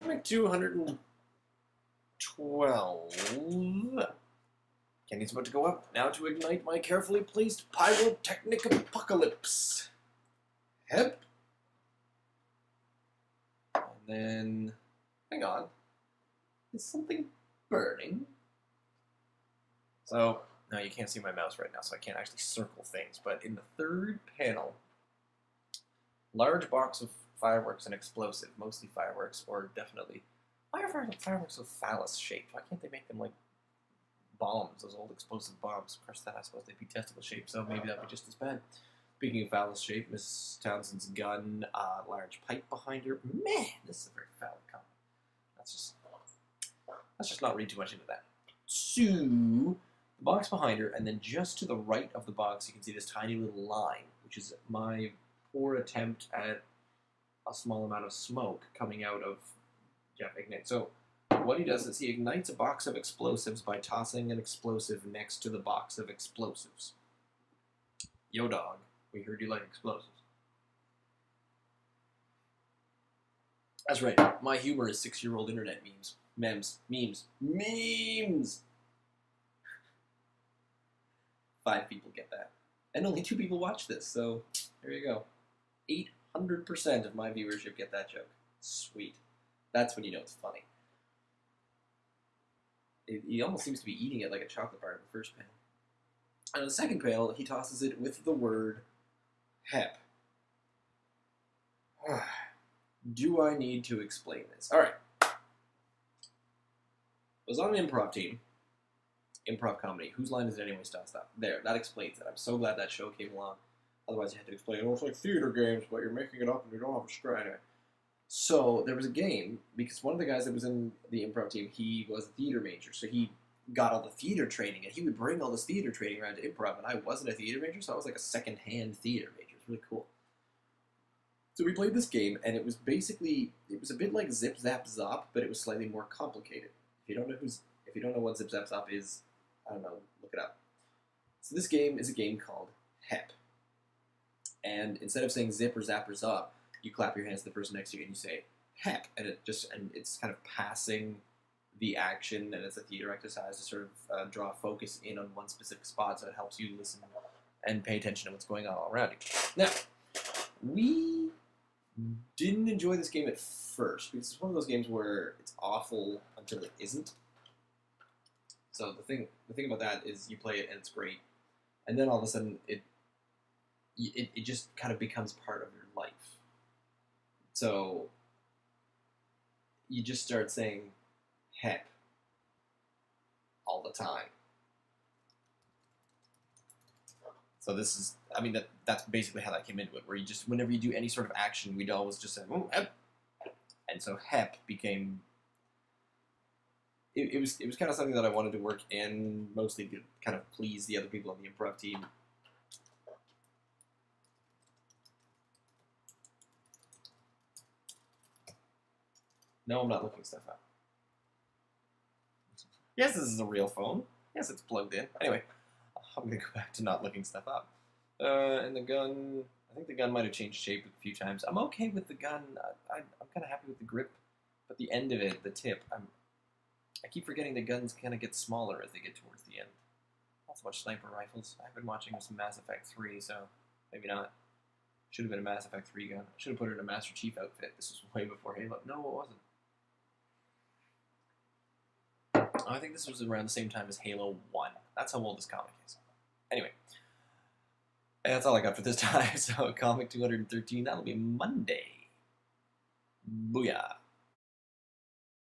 Like 212. Candy's about to go up. Now to ignite my carefully placed pyrotechnic apocalypse. Hep. And then, hang on. Is something burning? So, no, you can't see my mouse right now, so I can't actually circle things. But in the third panel, large box of fireworks and explosive, mostly fireworks, or definitely. Why are fireworks so phallus shaped? Why can't they make them like bombs, those old explosive bombs? Of course, that I suppose they'd be testicle shaped, so maybe that'd be just as bad. Speaking of phallus shape, Miss Townsend's gun, large pipe behind her. Man, this is a very phallic comment. Let's just not read too much into that. So, the box behind her, and then just to the right of the box, you can see this tiny little line, which is my poor attempt at a small amount of smoke coming out of Jeff Ignite. So, what he does is he ignites a box of explosives by tossing an explosive next to the box of explosives. Yo, dog, we heard you like explosives. That's right, my humor is 6-year-old internet memes. Memes. 5 people get that. And only 2 people watch this, so there you go. 800% of my viewership get that joke. Sweet. That's when you know it's funny. He almost seems to be eating it like a chocolate bar in the first panel. And in the second panel, he tosses it with the word hep. Do I need to explain this? Alright. I was on an improv team. Improv comedy. Whose line is it anyways tossed up? There, that explains it. I'm so glad that show came along. Otherwise you had to explain, oh, it's like theater games, but you're making it up and you don't have a script. Anyway. So there was a game, because one of the guys that was in the improv team, he was a theater major, so he got all the theater training, and he would bring all this theater training around to improv, and I wasn't a theater major, so I was like a second-hand theater major. It was really cool. So we played this game, and it was basically, it was a bit like Zip Zap Zop, but it was slightly more complicated. If you don't know what Zip Zap Zop is, I don't know, look it up. So this game is a game called Hep. And instead of saying zip or zap or zop, you clap your hands to the person next to you and you say hep, and it's kind of passing the action, and it's a theater exercise to sort of draw focus in on one specific spot, so it helps you listen and pay attention to what's going on all around you. Now, we didn't enjoy this game at first, because it's one of those games where it's awful until it isn't. So the thing about that is you play it and it's great, and then all of a sudden it just kind of becomes part of your life. So you just start saying hep all the time. So this is, I mean, that's basically how that came into it, where you just, whenever you do any sort of action, we'd always just say, oh, hep. And so hep became, it was kind of something that I wanted to work in, mostly to kind of please the other people on the improv team. No, I'm not looking stuff up. Yes, this is a real phone. Yes, it's plugged in. Anyway, I'm going to go back to not looking stuff up. And the gun, I think the gun might have changed shape a few times. I'm okay with the gun. I'm kind of happy with the grip. But the end of it, the tip, I keep forgetting the guns kind of get smaller as they get towards the end. Not so much sniper rifles. I've been watching some Mass Effect 3, so maybe not. Should have been a Mass Effect 3 gun. I should have put it in a Master Chief outfit. This was way before Halo. No, it wasn't. I think this was around the same time as Halo 1. That's how old this comic is. Anyway, that's all I got for this time. So, comic 213, that'll be Monday. Booyah.